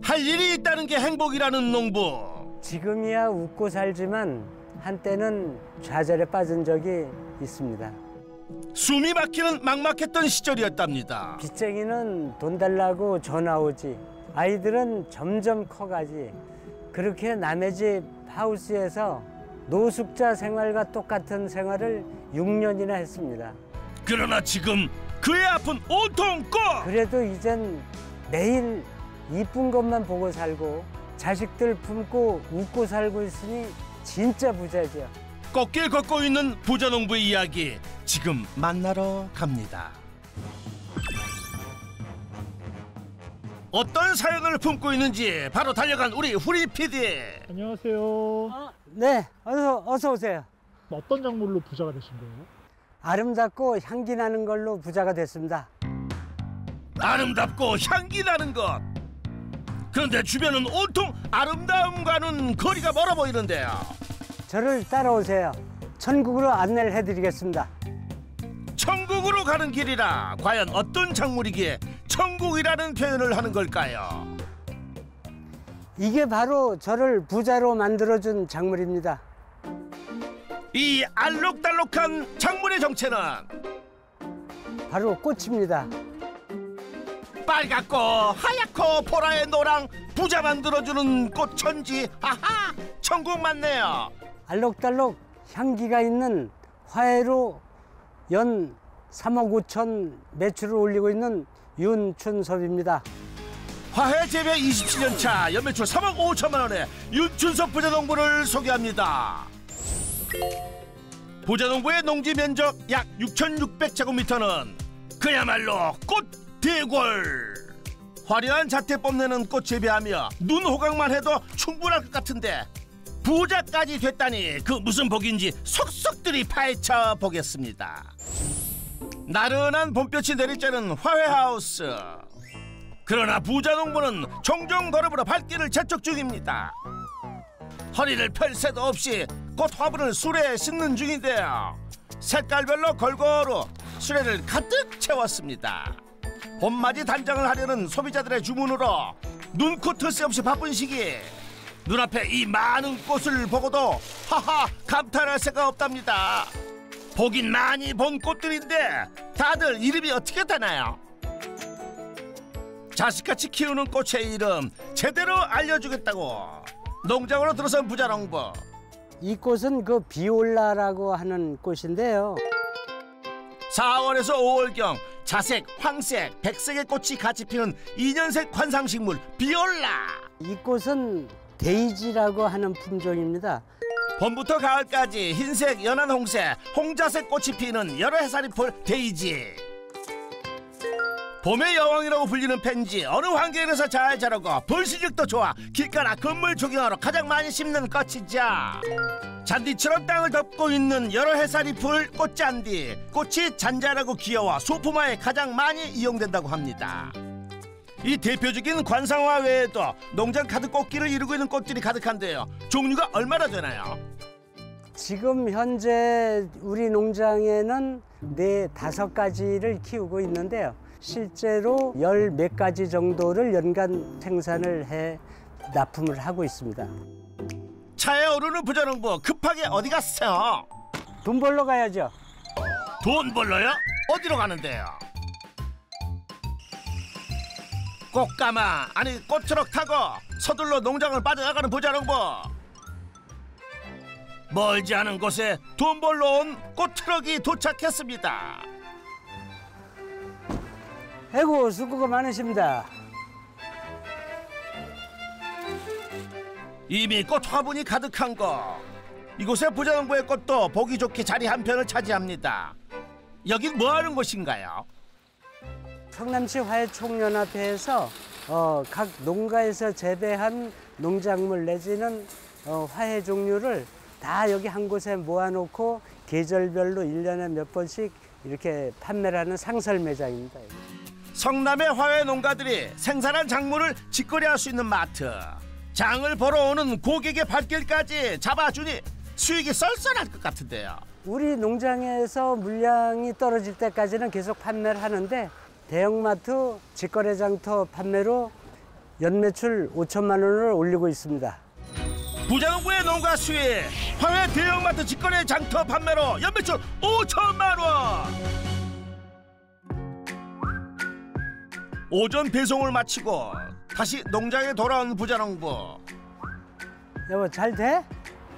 할 일이 있다는 게 행복이라는 농부. 지금이야 웃고 살지만 한때는 좌절에 빠진 적이 있습니다. 숨이 막히는 막막했던 시절이었답니다. 빚쟁이는 돈 달라고 전화 오지. 아이들은 점점 커가지. 그렇게 남의 집 하우스에서 노숙자 생활과 똑같은 생활을 6년이나 했습니다. 그러나 지금 그의 앞은 온통 꽃! 그래도 이젠 매일 이쁜 것만 보고 살고 자식들 품고 웃고 살고 있으니 진짜 부자죠. 꽃길 걷고 있는 부자 농부의 이야기 지금 만나러 갑니다. 어떤 사연을 품고 있는지 바로 달려간 우리 후리 PD. 안녕하세요. 네, 어서 오세요. 어떤 작물로 부자가 되신 거예요? 아름답고 향기 나는 걸로 부자가 됐습니다. 아름답고 향기 나는 것. 그런데 주변은 온통 아름다움과는 거리가 멀어 보이는데요. 저를 따라오세요. 천국으로 안내를 해드리겠습니다. 천국으로 가는 길이라 과연 어떤 작물이기에 천국이라는 표현을 하는 걸까요? 이게 바로 저를 부자로 만들어준 작물입니다. 이 알록달록한 작물의 정체는 바로 꽃입니다. 빨갛고 하얗고 보라의 노랑 부자 만들어주는 꽃천지. 하하, 천국 맞네요. 알록달록 향기가 있는 화훼로 연 3억 5천 매출을 올리고 있는 윤춘섭입니다. 화훼 재배 27년 차 연매출 3억 5천만 원의 윤춘섭 부자농부를 소개합니다. 부자농부의 농지 면적 약 6,600제곱미터는 그야말로 꽃 대궐. 화려한 자태 뽐내는 꽃 재배하며 눈 호강만 해도 충분할 것 같은데 부자까지 됐다니 그 무슨 복인지 속속들이 파헤쳐 보겠습니다. 나른한 봄볕이 내리쬐는 화훼하우스. 그러나 부자농부는 종종 걸음으로 발길을 재촉 중입니다. 허리를 펼 새도 없이 꽃 화분을 수레에 싣는 중인데요. 색깔별로 골고루 수레를 가득 채웠습니다. 봄맞이 단장을 하려는 소비자들의 주문으로 눈코 뜰 새 없이 바쁜 시기, 눈앞에 이 많은 꽃을 보고도 하하 감탄할 새가 없답니다. 보긴 많이 본 꽃들인데 다들 이름이 어떻게 되나요? 자식같이 키우는 꽃의 이름 제대로 알려주겠다고 농장으로 들어선 부자농부. 이 꽃은 그 비올라라고 하는 꽃인데요. 4월에서 5월경 자색, 황색, 백색의 꽃이 같이 피는 2년색 관상식물 비올라. 이 꽃은 데이지라고 하는 품종입니다. 봄부터 가을까지 흰색, 연한 홍색, 홍자색 꽃이 피는 여러 해살이 폴 데이지. 봄의 여왕이라고 불리는 펜지, 어느 환경에서 잘 자라고 벌실력도 좋아 길가나 건물 조경하러 가장 많이 심는 꽃이죠. 잔디처럼 땅을 덮고 있는 여러 해살이 풀 꽃잔디. 꽃이 잔잔하고 귀여워 소품화에 가장 많이 이용된다고 합니다. 이 대표적인 관상화 외에도 농장 가득 꽃길을 이루고 있는 꽃들이 가득한데요. 종류가 얼마나 되나요? 지금 현재 우리 농장에는 4-5가지를 키우고 있는데요. 실제로 10몇 가지 정도를 연간 생산을 해 납품을 하고 있습니다. 차에 오르는 부자농부 급하게 어디 갔어요? 돈 벌러 가야죠. 돈 벌러요? 어디로 가는데요? 꽃가마 아니 꽃트럭 타고 서둘러 농장을 빠져나가는 부자농부. 멀지 않은 곳에 돈 벌러 온 꽃트럭이 도착했습니다. 아이고 수고가 많으십니다. 이미 꽃 화분이 가득한 곳. 이곳에 부자농부의 꽃도 보기 좋게 자리 한 편을 차지합니다. 여긴 뭐하는 곳인가요? 성남시 화훼총연합회에서 각 농가에서 재배한 농작물 내지는 화훼 종류를 다 여기 한 곳에 모아놓고 계절별로 1년에 몇 번씩 이렇게 판매를 하는 상설 매장입니다. 성남의 화훼 농가들이 생산한 작물을 직거래할 수 있는 마트. 장을 보러 오는 고객의 발길까지 잡아주니 수익이 썰썰할 것 같은데요. 우리 농장에서 물량이 떨어질 때까지는 계속 판매를 하는데 대형마트 직거래장터 판매로 연매출 5천만 원을 올리고 있습니다. 부자농부의 농가 수입 황해 대형마트 직거래 장터 판매로 연매출 5천만 원. 오전 배송을 마치고 다시 농장에 돌아온 부자농부. 여보, 잘 돼?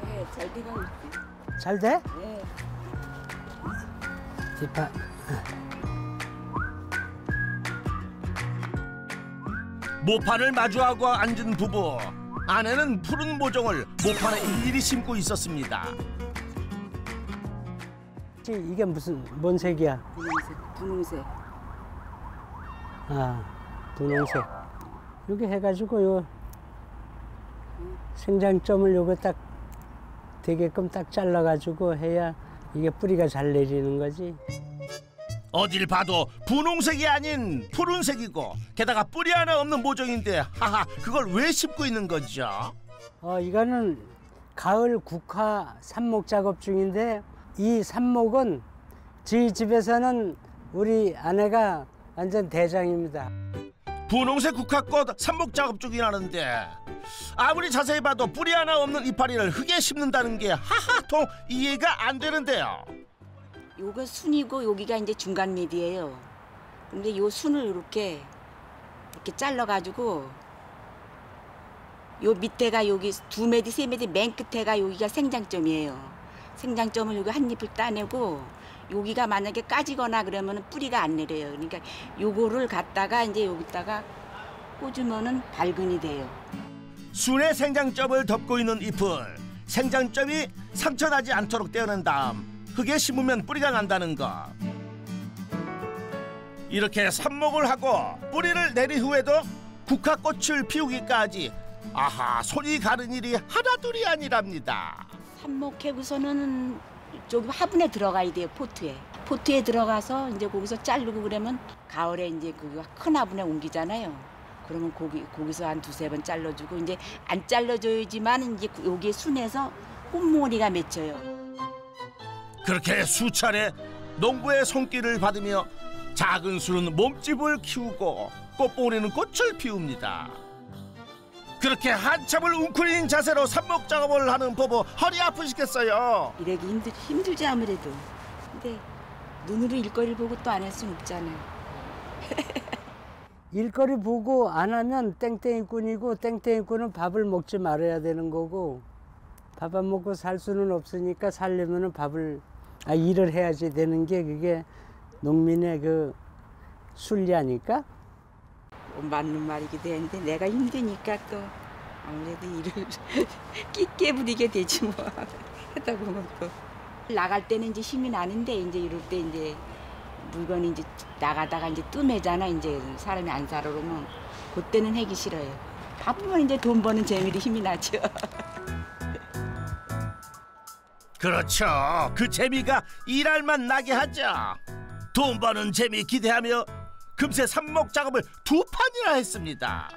네, 잘 되고 있어요. 잘 돼? 네. 이파. 모판을 마주하고 앉은 부부. 아내는 푸른 모종을 모판에 일일이 심고 있었습니다. 이게 뭔 색이야? 분홍색. 아, 분홍색. 이렇게 해가지고 요 생장점을 요거 딱 되게끔 딱 잘라가지고 해야 이게 뿌리가 잘 내리는 거지. 어딜 봐도 분홍색이 아닌 푸른색이고 게다가 뿌리 하나 없는 모종인데 하하 그걸 왜 심고 있는 거죠? 이거는 가을 국화 삽목 작업 중인데 이 삽목은 저희 집에서는 우리 아내가 완전 대장입니다. 분홍색 국화꽃 삽목 작업 중이라는데 아무리 자세히 봐도 뿌리 하나 없는 이파리를 흙에 심는다는 게 하하 통 이해가 안 되는데요. 요거 순이고 여기가 이제 중간 매디예요. 근데 요 순을 이렇게 잘라가지고 요 밑에가 여기 2매디, 3매디 맨 끝에가 여기가 생장점이에요. 생장점을 여기 한 잎을 따내고 여기가 만약에 까지거나 그러면 뿌리가 안 내려요. 그러니까 요거를 갖다가 이제 여기다가 꽂으면은 발근이 돼요. 순의 생장점을 덮고 있는 잎을 생장점이 상처나지 않도록 떼어낸 다음 흙에 심으면 뿌리가 난다는 것. 이렇게 삽목을 하고 뿌리를 내린 후에도 국화꽃을 피우기까지 아하 손이 가는 일이 하나둘이 아니랍니다. 삽목해고서는 저기 화분에 들어가야 돼요. 포트에 들어가서 이제 거기서 자르고 그러면 가을에 이제 그 큰 화분에 옮기잖아요. 그러면 거기서 한 2-3번 잘라주고 이제 안 잘라줘야지만 이제 여기에 순에서 꽃무늬가 맺혀요. 그렇게 수차례 농부의 손길을 받으며 작은 순은 몸집을 키우고 꽃봉오리는 꽃을 피웁니다. 그렇게 한참을 웅크린 자세로 삽목 작업을 하는 부부 허리 아프시겠어요. 이러기 힘들지 아무래도. 근데 눈으로 일거리를 보고 또 안 할 수는 없잖아요. 일거리 보고 안 하면 땡땡이꾼이고 땡땡이꾼은 밥을 먹지 말아야 되는 거고 밥 안 먹고 살 수는 없으니까 살려면은 일을 해야지 되는 게 그게 농민의 그 순리 아닐까? 맞는 말이기도 했는데 내가 힘드니까 또 아무래도 일을 깨부리게 되지 뭐. 하다 보면 또 나갈 때는 이제 힘이 나는데 이제 이럴 때 이제 물건이 이제 나가다가 이제 뜸해잖아. 이제 사람이 안 살아 그러면 그때는 하기 싫어요. 바쁘면 이제 돈 버는 재미로 힘이 나죠. 그렇죠. 그 재미가 일할만 나게 하죠. 돈 버는 재미 기대하며 금세 삽목 작업을 2판이나 했습니다.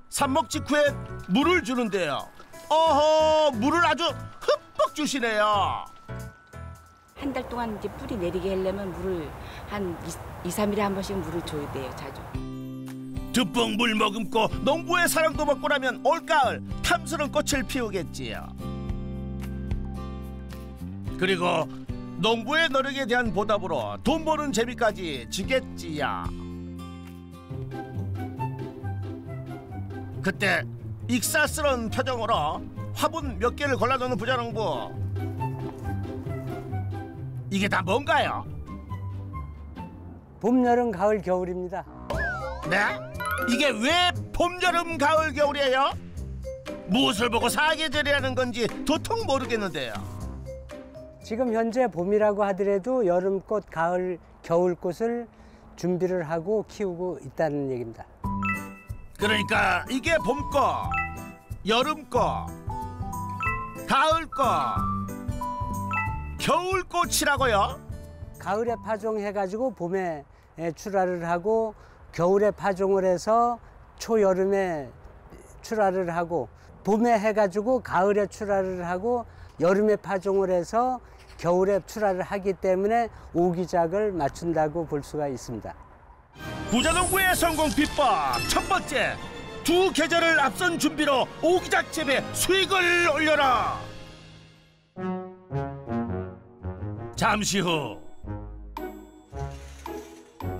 삽목 직후에 물을 주는데요. 어허, 물을 아주 흠뻑 주시네요. 한 달 동안 이제 뿌리 내리게 하려면 물을 한 2-3일에 한 번씩 물을 줘야 돼요. 자주. 듬뿍 물 머금고 농부의 사랑도 먹고 나면 올가을 탐스러운 꽃을 피우겠지요. 그리고 농부의 노력에 대한 보답으로 돈 버는 재미까지 지겠지야. 그때 익살스러운 표정으로 화분 몇 개를 골라놓는 부자농부. 이게 다 뭔가요? 봄, 여름, 가을, 겨울입니다. 네? 이게 왜 봄, 여름, 가을, 겨울이에요? 무엇을 보고 사계절이라는 건지 도통 모르겠는데요. 지금 현재 봄이라고 하더라도 여름꽃, 가을, 겨울꽃을 준비를 하고 키우고 있다는 얘기입니다. 그러니까 이게 봄꽃, 여름꽃, 가을꽃, 겨울꽃이라고요? 가을에 파종해가지고 봄에 출하를 하고 겨울에 파종을 해서 초여름에 출하를 하고 봄에 해가지고 가을에 출하를 하고 여름에 파종을 해서 겨울에 출하를 하기 때문에 오기작을 맞춘다고 볼 수가 있습니다. 부자농부의 성공 비법 첫 번째, 두 계절을 앞선 준비로 오기작 재배 수익을 올려라. 잠시 후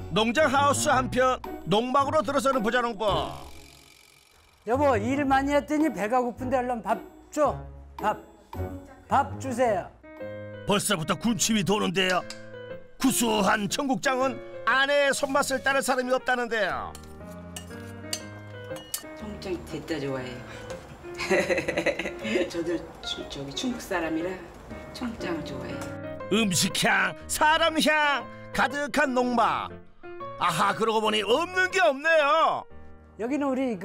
농장 하우스 한편 농막으로 들어서는 부자농부. 여보, 일 많이 했더니 배가 고픈데 얼른 밥 줘. 밥 주세요. 벌써부터 군침이 도는데요. 구수한 청국장은 아내의 손맛을 따를 사람이 없다는데요. 청국장 됐다 좋아해요. 저도 저기 충북 사람이라 청국장을 좋아해요. 음식향, 사람향 가득한 농막. 아하, 그러고 보니 없는 게 없네요. 여기는 우리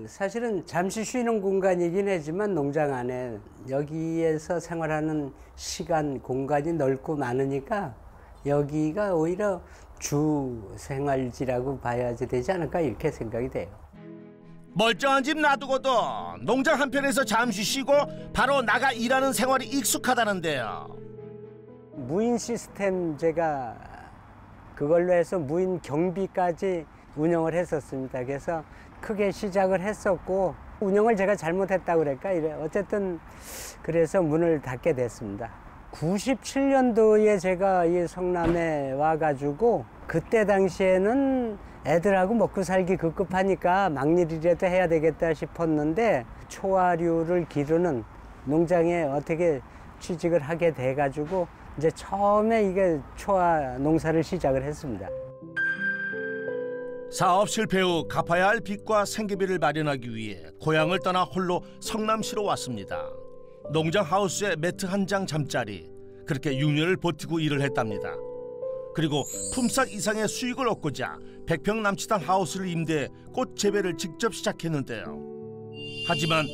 사실은 잠시 쉬는 공간이긴 하지만 농장 안에 여기에서 생활하는 시간, 공간이 넓고 많으니까 여기가 오히려 주 생활지라고 봐야지 되지 않을까 이렇게 생각이 돼요. 멀쩡한 집 놔두고도 농장 한편에서 잠시 쉬고 바로 나가 일하는 생활이 익숙하다는데요. 무인 시스템 제가 그걸로 해서 무인 경비까지 운영을 했었습니다. 그래서 크게 시작을 했었고 운영을 제가 잘못했다고 그럴까 이래. 어쨌든 그래서 문을 닫게 됐습니다. 97년도에 제가 이 성남에 와가지고 그때 당시에는 애들하고 먹고 살기 급급하니까 막일이라도 해야 되겠다 싶었는데 초화류를 기르는 농장에 어떻게 취직을 하게 돼가지고 이제 처음에 이게 초화 농사를 시작을 했습니다. 사업 실패 후 갚아야 할 빚과 생계비를 마련하기 위해 고향을 떠나 홀로 성남시로 왔습니다. 농장 하우스에 매트 한 장 잠자리, 그렇게 6년을 버티고 일을 했답니다. 그리고 품삯 이상의 수익을 얻고자 100평 남짓한 하우스를 임대해 꽃 재배를 직접 시작했는데요. 하지만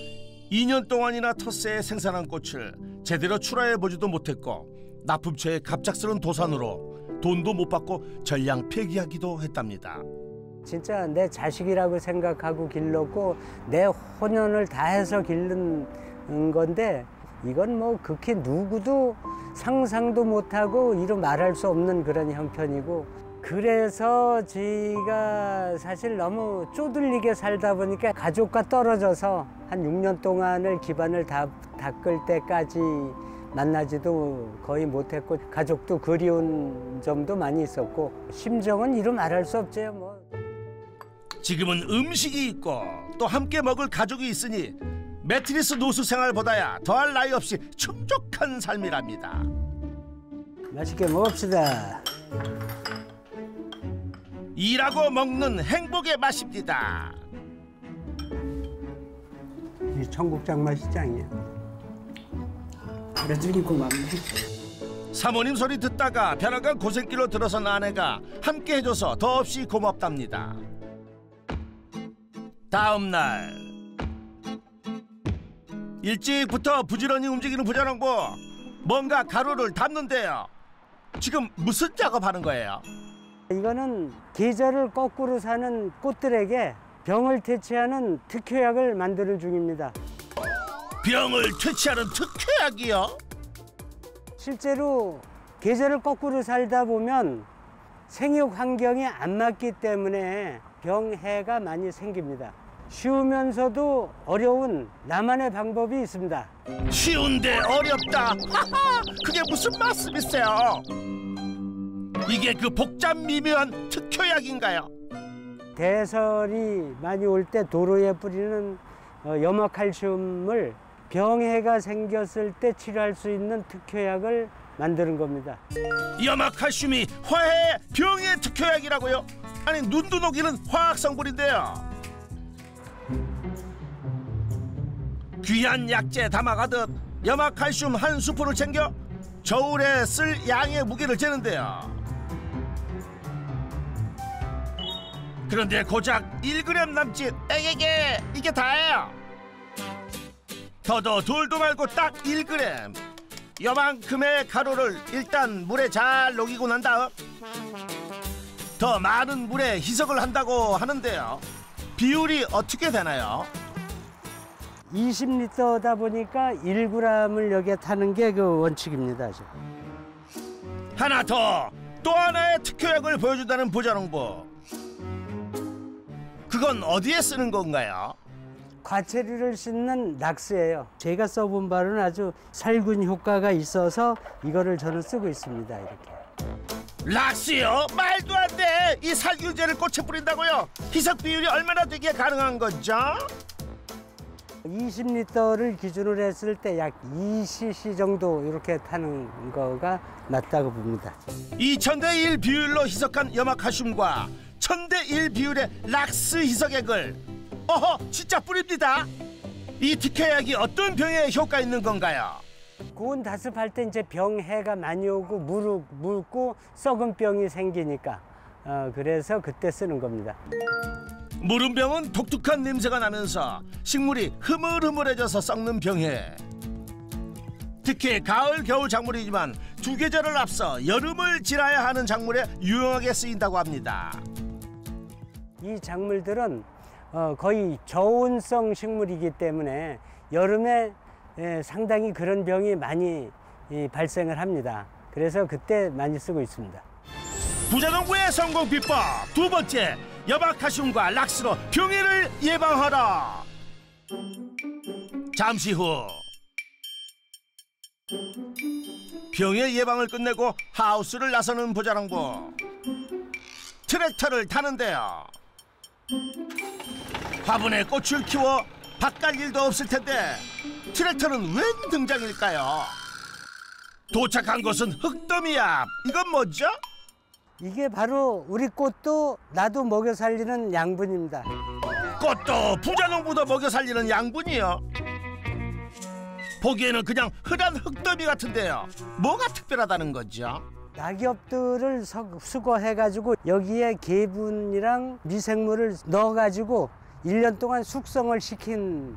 2년 동안이나 텃세에 생산한 꽃을 제대로 출하해보지도 못했고 납품처의 갑작스런 도산으로 돈도 못 받고 전량 폐기하기도 했답니다. 진짜 내 자식이라고 생각하고 길렀고 내 혼연을 다해서 기른 건데 이건 뭐 극히 누구도 상상도 못하고 이루 말할 수 없는 그런 형편이고 그래서 제가 사실 너무 쪼들리게 살다 보니까 가족과 떨어져서 한 6년 동안을 기반을 닦을 때까지 만나지도 거의 못했고 가족도 그리운 점도 많이 있었고 심정은 이루 말할 수 없죠. 뭐. 지금은 음식이 있고 또 함께 먹을 가족이 있으니 매트리스 노수 생활보다야 더할 나위 없이 충족한 삶이랍니다. 맛있게 먹읍시다. 일하고 먹는 행복의 맛입니다. 이 청국장 맛이 짱이야. 그래도 고맙네. 사모님 소리 듣다가 벼랑간 고생길로 들어선 아내가 함께 해줘서 더없이 고맙답니다. 다음 날 일찍부터 부지런히 움직이는 부자농부. 뭔가 가루를 담는데요. 지금 무슨 작업하는 거예요? 이거는 계절을 거꾸로 사는 꽃들에게 병을 퇴치하는 특효약을 만드는 중입니다. 병을 퇴치하는 특효약이요? 실제로 계절을 거꾸로 살다 보면 생육 환경이 안 맞기 때문에 병해가 많이 생깁니다. 쉬우면서도 어려운 나만의 방법이 있습니다. 쉬운데 어렵다. 하하, 그게 무슨 말씀이세요? 이게 그 복잡 미묘한 특효약인가요? 대설이 많이 올 때 도로에 뿌리는 염화칼슘을 병해가 생겼을 때 치료할 수 있는 특효약을 만드는 겁니다. 염화칼슘이 화해 병의 특효약이라고요? 아니 눈도 녹이는 화학 성분인데요. 귀한 약재 담아가듯 염화칼슘 한 스푼을 챙겨 저울에 쓸 양의 무게를 재는데요. 그런데 고작 1g 남짓. 에게게 이게 다예요. 더도 둘도 말고 딱 1g. 요만큼의 가루를 일단 물에 잘 녹이고 난 다음 더 많은 물에 희석을 한다고 하는데요. 비율이 어떻게 되나요? 20리터다 보니까 1g을 여기에 타는 게 그 원칙입니다. 하나 더, 또 하나의 특효약을 보여준다는 부자농부. 그건 어디에 쓰는 건가요? 과체류를 씻는 락스예요. 제가 써본 바로는 아주 살균 효과가 있어서 이거를 저는 쓰고 있습니다. 이렇게. 락스요? 말도 안 돼. 이 살균제를 꽃에 뿌린다고요? 희석 비율이 얼마나 되기에 가능한 거죠? 20리터를 기준으로 했을 때 약 2cc 정도 이렇게 타는 거가 맞다고 봅니다. 2000대1 비율로 희석한 염화칼슘과 1000대1 비율의 락스 희석액을 진짜 뿌립니다. 이 특효약이 어떤 병에 효과 있는 건가요? 고온 다습할 때 이제 병해가 많이 오고 묽고 썩은 병이 생기니까 그래서 그때 쓰는 겁니다. 무름병은 독특한 냄새가 나면서 식물이 흐물흐물해져서 썩는 병해. 특히 가을, 겨울 작물이지만 두 계절을 앞서 여름을 지나야 하는 작물에 유용하게 쓰인다고 합니다. 이 작물들은 거의 저온성 식물이기 때문에 여름에 상당히 그런 병이 많이 발생을 합니다. 그래서 그때 많이 쓰고 있습니다. 부자농부의 성공 비법 두 번째, 염화칼슘과 락스로 병해를 예방하라. 잠시 후 병해 예방을 끝내고 하우스를 나서는 부자농부. 트랙터를 타는데요. 화분에 꽃을 키워 바깥 일도 없을 텐데 트랙터는 웬 등장일까요? 도착한 곳은 흙더미야. 이건 뭐죠? 이게 바로 우리 꽃도 나도 먹여 살리는 양분입니다. 꽃도 부자농부도 먹여 살리는 양분이요? 보기에는 그냥 흔한 흙더미 같은데요. 뭐가 특별하다는 거죠? 낙엽들을 수거해가지고 여기에 개분이랑 미생물을 넣어가지고 1년 동안 숙성을 시킨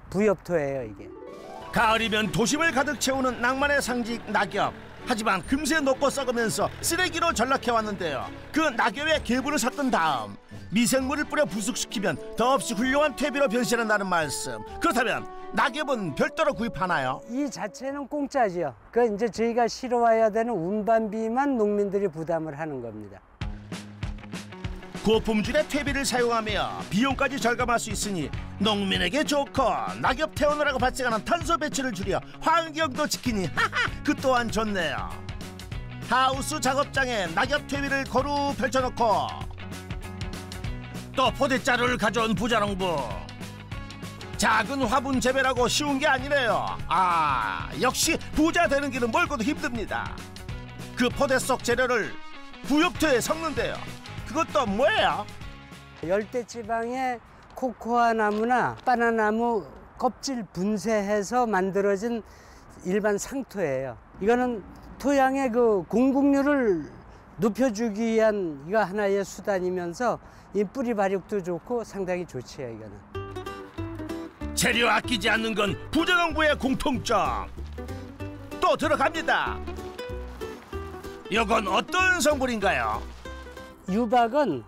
부엽토예요, 이게. 가을이면 도심을 가득 채우는 낭만의 상징 낙엽. 하지만 금세 녹고 썩으면서 쓰레기로 전락해왔는데요. 그 낙엽의 개분을 섞은 다음 미생물을 뿌려 부숙시키면 더없이 훌륭한 퇴비로 변신한다는 말씀. 그렇다면 낙엽은 별도로 구입하나요? 이 자체는 공짜지요. 그 이제 저희가 실어와야 되는 운반비만 농민들이 부담을 하는 겁니다. 고품질의 퇴비를 사용하며 비용까지 절감할 수 있으니 농민에게 좋고 낙엽 태우느라고 발생하는 탄소 배출을 줄여 환경도 지키니 그 또한 좋네요. 하우스 작업장에 낙엽 퇴비를 고루 펼쳐놓고 또 포대자루를 가져온 부자농부. 작은 화분 재배라고 쉬운 게 아니래요. 역시 부자 되는 길은 멀고도 힘듭니다. 그 포대 속 재료를 부엽토에 섞는데요. 그것도 뭐예요? 열대지방의 코코아 나무나 바나나무 껍질 분쇄해서 만들어진 일반 상토예요. 이거는 토양의 그 공급률을 높여주기 위한 이거 하나의 수단이면서 이 뿌리 발육도 좋고 상당히 좋지요, 이거는. 재료 아끼지 않는 건 부자농부의 공통점. 또 들어갑니다. 이건 어떤 성분인가요? 유박은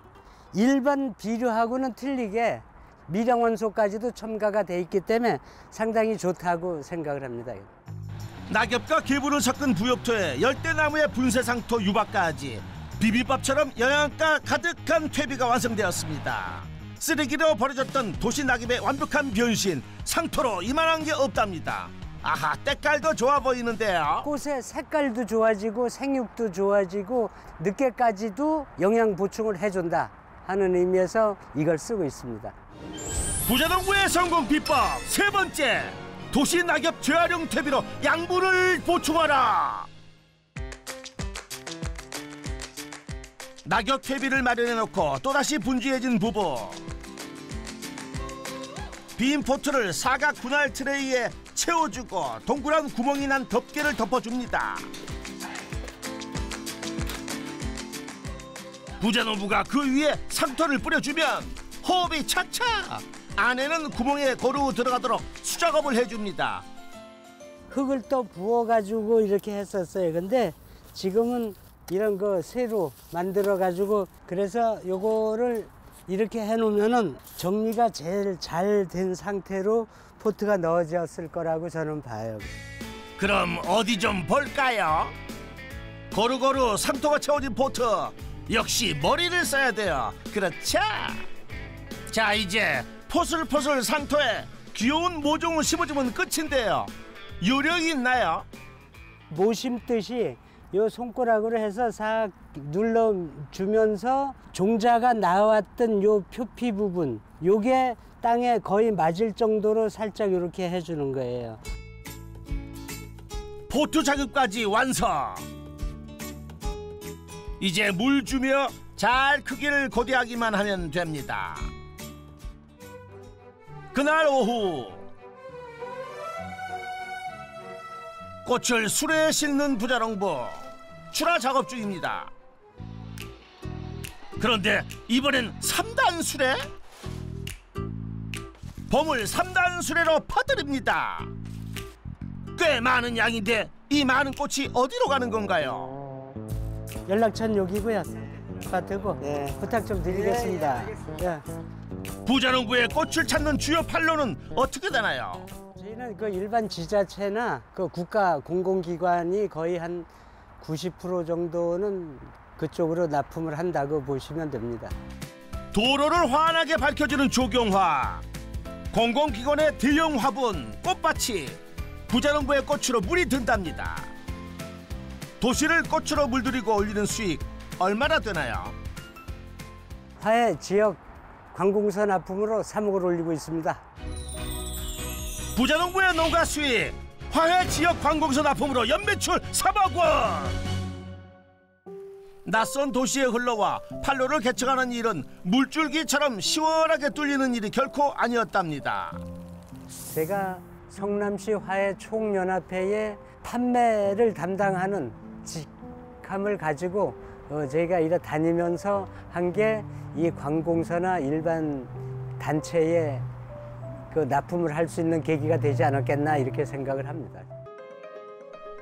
일반 비료하고는 틀리게 미량원소까지도 첨가가 돼 있기 때문에 상당히 좋다고 생각을 합니다. 낙엽과 개분을 섞은 부엽토에 열대나무의 분쇄상토 유박까지 비빔밥처럼 영양가 가득한 퇴비가 완성되었습니다. 쓰레기로 버려졌던 도시 낙엽의 완벽한 변신. 상토로 이만한 게 없답니다. 때깔도 좋아 보이는데요. 꽃의 색깔도 좋아지고 생육도 좋아지고 늦게까지도 영양 보충을 해준다 하는 의미에서 이걸 쓰고 있습니다. 부자농부의 성공 비법 세 번째, 도시 낙엽 재활용 퇴비로 양분을 보충하라. 낙엽 퇴비를 마련해놓고 또다시 분주해진 부부. 빈 포트를 사각 분할 트레이에 채워주고 동그란 구멍이 난 덮개를 덮어줍니다. 부자농부가 그 위에 상토를 뿌려주면 호흡이 차차. 안에는 구멍에 고루 들어가도록 수작업을 해줍니다. 흙을 또 부어가지고 이렇게 했었어요. 근데 지금은 이런 거 새로 만들어가지고 그래서 요거를 이렇게 해놓으면은 정리가 제일 잘 된 상태로 포트가 넣어졌을 거라고 저는 봐요. 그럼 어디 좀 볼까요? 고루고루 상토가 채워진 포트. 역시 머리를 써야 돼요. 그렇죠? 자, 이제 포슬포슬 상토에 귀여운 모종을 심어주면 끝인데요. 요령이 있나요? 모 심듯이 요 손가락으로 해서 싹 눌러주면서 종자가 나왔던 요 표피 부분, 요게 땅에 거의 맞을 정도로 살짝 이렇게 해주는 거예요. 포트 작업까지 완성. 이제 물 주며 잘 크기를 고대하기만 하면 됩니다. 그날 오후 꽃을 수레에 싣는 부자농부 출하 작업 중입니다. 그런데 이번엔 3단 수레? 봄을 3단 수레로 퍼뜨립니다. 꽤 많은 양인데 이 많은 꽃이 어디로 가는 건가요? 연락처는 여기고요. 아파트고. 네, 부탁 좀 드리겠습니다. 예. 부자농부의 꽃을 찾는 주요 판로는 어떻게 되나요? 저희는 그 일반 지자체나 그 국가 공공기관이 거의 한 90% 정도는 그쪽으로 납품을 한다고 보시면 됩니다. 도로를 환하게 밝혀주는 조경화, 공공기관의 대형 화분, 꽃밭이 부자농부의 꽃으로 물이 든답니다. 도시를 꽃으로 물들이고 올리는 수익 얼마나 되나요? 화해 지역 관공서 납품으로 3억을 올리고 있습니다. 부자농부의 농가 수익, 화해 지역 관공서 납품으로 연매출 3억 원! 낯선 도시에 흘러와 판로를 개척하는 일은 물줄기처럼 시원하게 뚫리는 일이 결코 아니었답니다. 제가 성남시 화해 총연합회의 판매를 담당하는 직함을 가지고 저희가 이래 다니면서 한 게 이 관공서나 일반 단체에 그 납품을 할 수 있는 계기가 되지 않았겠나 이렇게 생각을 합니다.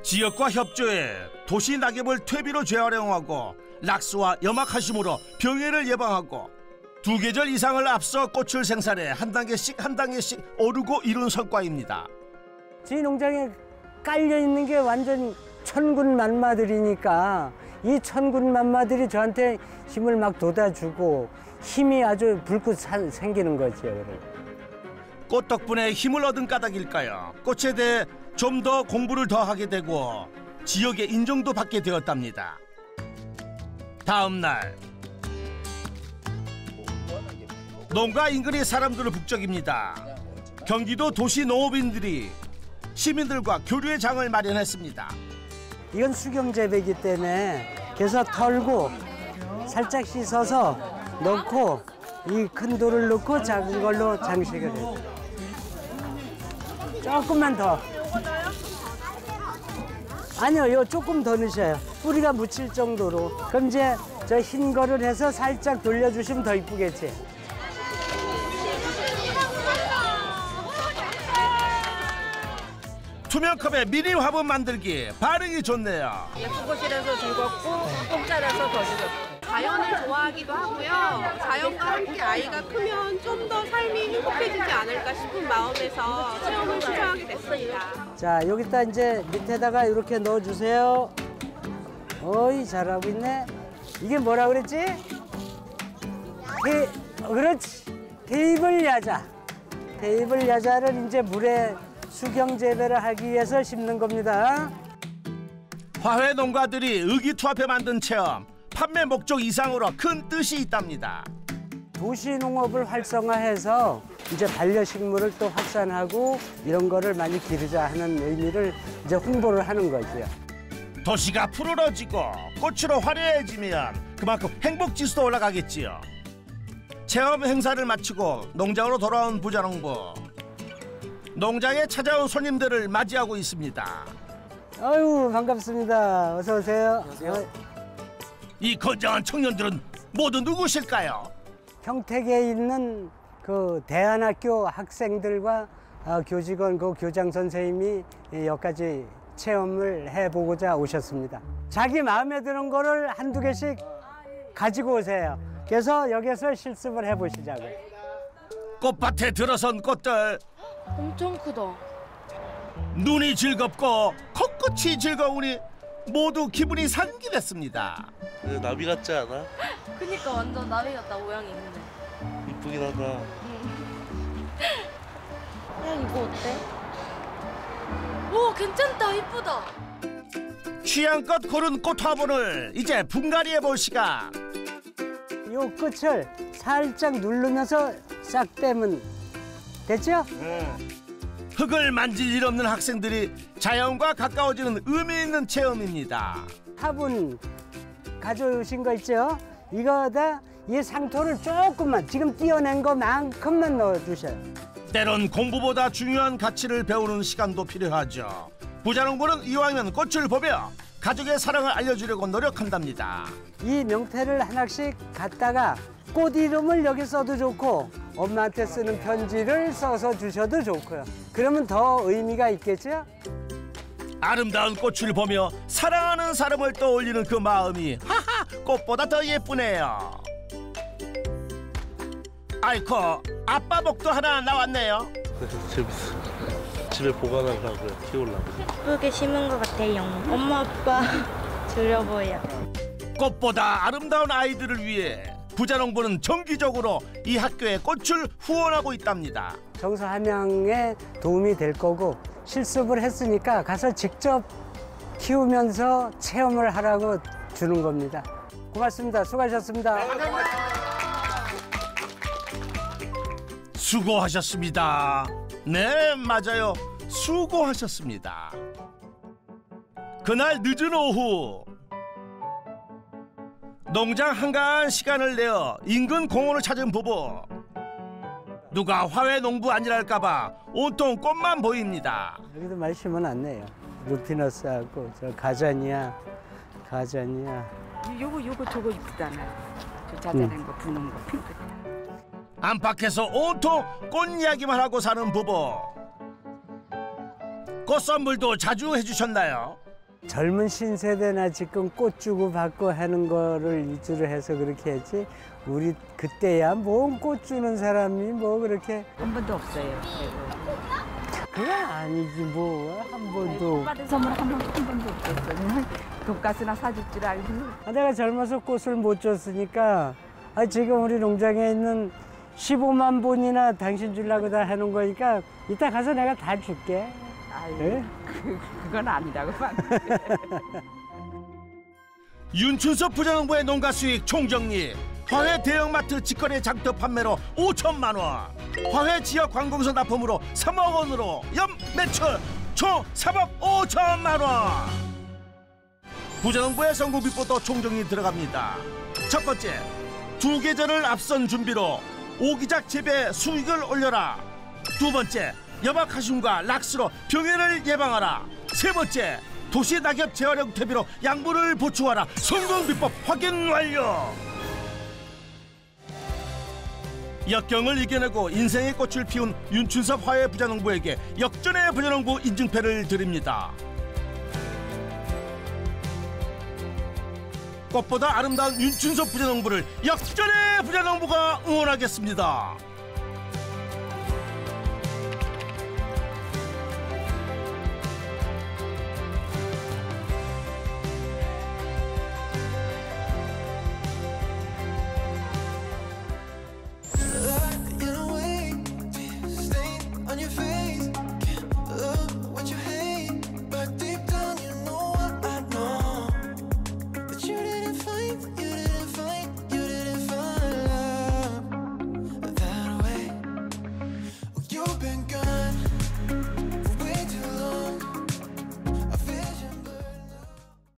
지역과 협조해 도시 낙엽을 퇴비로 재활용하고 락스와 염화칼슘으로 병해를 예방하고 2계절 이상을 앞서 꽃을 생산해 한 단계씩 오르고 이룬 성과입니다. 저희 농장에 깔려 있는 게 완전 천군만마들이니까 이 천군만마들이 저한테 힘을 막 돋아주고 힘이 아주 불꽃 생기는 거죠. 꽃 덕분에 힘을 얻은 까닭일까요? 꽃에 대해 좀 더 공부를 더 하게 되고 지역의 인정도 받게 되었답니다. 다음 날 농가 인근의 사람들을 북적입니다. 경기도 도시 농업인들이 시민들과 교류의 장을 마련했습니다. 이건 수경재배이기 때문에 그래서 털고 살짝 씻어서 넣고 이 큰 돌을 넣고 작은 걸로 장식을 해요. 조금만 더. 아니요, 요 조금 더 넣으셔요. 뿌리가 묻힐 정도로. 그럼 이제 저 흰 거를 해서 살짝 돌려주시면 더 이쁘겠지. 투명컵에 미니 화분 만들기 반응이 좋네요. 예쁜 곳이라서 즐겁고 공짜라서 더 즐겁고. 자연을 좋아하기도 하고요. 자연과 함께 아이가 크면 좀 더 삶이 행복해지지 않을까 싶은 마음에서 체험을 신청하게 됐습니다. 자, 여기다 이제 밑에다가 이렇게 넣어주세요. 어이, 잘하고 있네. 이게 뭐라 그랬지? 그렇지. 테이블 야자. 테이블 야자를 이제 물에 수경 재배를 하기 위해서 심는 겁니다. 화훼 농가들이 의기투합해 만든 체험. 판매 목적 이상으로 큰 뜻이 있답니다. 도시농업을 활성화해서 이제 반려식물을 또 확산하고 이런 거를 많이 기르자 하는 의미를 이제 홍보를 하는 거죠. 도시가 푸르러지고 꽃으로 화려해지면 그만큼 행복지수도 올라가겠지요. 체험 행사를 마치고 농장으로 돌아온 부자농부. 농장에 찾아온 손님들을 맞이하고 있습니다. 아유, 반갑습니다. 어서 오세요. 이 건장한 청년들은 모두 누구실까요? 평택에 있는 그 대안학교 학생들과 교직원, 그 교장 선생님이 여기까지 체험을 해보고자 오셨습니다. 자기 마음에 드는 거를 한두 개씩 가지고 오세요. 그래서 여기서 실습을 해보시자고요. 꽃밭에 들어선 꽃들. 엄청 크다. 눈이 즐겁고 코끝이 즐거우니 모두 기분이 상기됐습니다. 나비 같지 않아? 그니까 완전 나비 같다 모양이 있는데. 이쁘긴 하다. 야, 이거 어때? 오, 괜찮다. 이쁘다. 취향껏 고른 꽃 화분을 이제 분갈이해 볼 시간. 요 끝을 살짝 누르면서 싹 빼면 됐죠? 흙을 만질 일 없는 학생들이 자연과 가까워지는 의미 있는 체험입니다. 화분 가져오신 거 있죠? 이거다 이 상토를 조금만 지금 띄어낸 것만큼만 넣어주셔요. 때론 공부보다 중요한 가치를 배우는 시간도 필요하죠. 부자농부는 이왕이면 꽃을 보며 가족의 사랑을 알려주려고 노력한답니다. 이 명태를 하나씩 갖다가 꽃 이름을 여기 써도 좋고 엄마한테 쓰는 편지를 써서 주셔도 좋고요. 그러면 더 의미가 있겠죠? 아름다운 꽃을 보며 사랑하는 사람을 떠올리는 그 마음이 하하 꽃보다 더 예쁘네요. 아이코 아빠 복도 하나 나왔네요. 재밌어. 집에 보관하려고요. 키우려고. 예쁘게 심은 것 같아요. 엄마, 아빠 두려 보여. 꽃보다 아름다운 아이들을 위해 부자농부는 정기적으로 이 학교에 꽃을 후원하고 있답니다. 정서 함양에 도움이 될 거고 실습을 했으니까 가서 직접 키우면서 체험을 하라고 주는 겁니다. 고맙습니다. 수고하셨습니다. 수고하셨습니다. 네, 맞아요. 수고하셨습니다. 그날 늦은 오후 농장 한가한 시간을 내어 인근 공원을 찾은 부부. 누가 화훼 농부 아니랄까봐 온통 꽃만 보입니다. 여기도 많이 심어놨네요. 루피너스하고 저 가자니아. 요거 저거 이쁘잖아요. 저 자잘한 거 부는 거 핑크. 안팎에서 온통 꽃 이야기만 하고 사는 부부. 꽃 선물도 자주 해주셨나요? 젊은 신세대나 지금 꽃 주고 받고 하는 거를 위주로 해서 그렇게 했지 우리 그때야 뭔 꽃 주는 사람이 뭐 그렇게 한 번도 없어요. 그건 아니지 뭐 한 번도 받은 선물 한 번도 없었어요. 돈가스나 사줄 줄 알고. 내가 젊어서 꽃을 못 줬으니까 지금 우리 농장에 있는 15만 본이나 당신 주려고 다 해놓은 거니까 이따 가서 내가 다 줄게. 네? 그건 아니라고. 윤춘섭 부자농부의 농가 수익 총정리. 화훼 대형마트 직거래 장터 판매로 5천만 원. 화훼 지역 관공서 납품으로 3억 원으로 연 매출 총 3억 5천만 원. 부자농부의 성공 비법도 총정리 들어갑니다. 첫 번째, 두 계절을 앞선 준비로 오기작 재배 수익을 올려라. 두 번째, 여박하심과 락스로 병해를 예방하라. 세 번째, 도시 낙엽 재활용 퇴비로 양분을 보충하라. 성공 비법 확인 완료. 역경을 이겨내고 인생의 꽃을 피운 윤춘섭 화훼 부자농부에게 역전의 부자농부 인증패를 드립니다. 꽃보다 아름다운 윤춘섭 부자농부를 역전의 부자농부가 응원하겠습니다.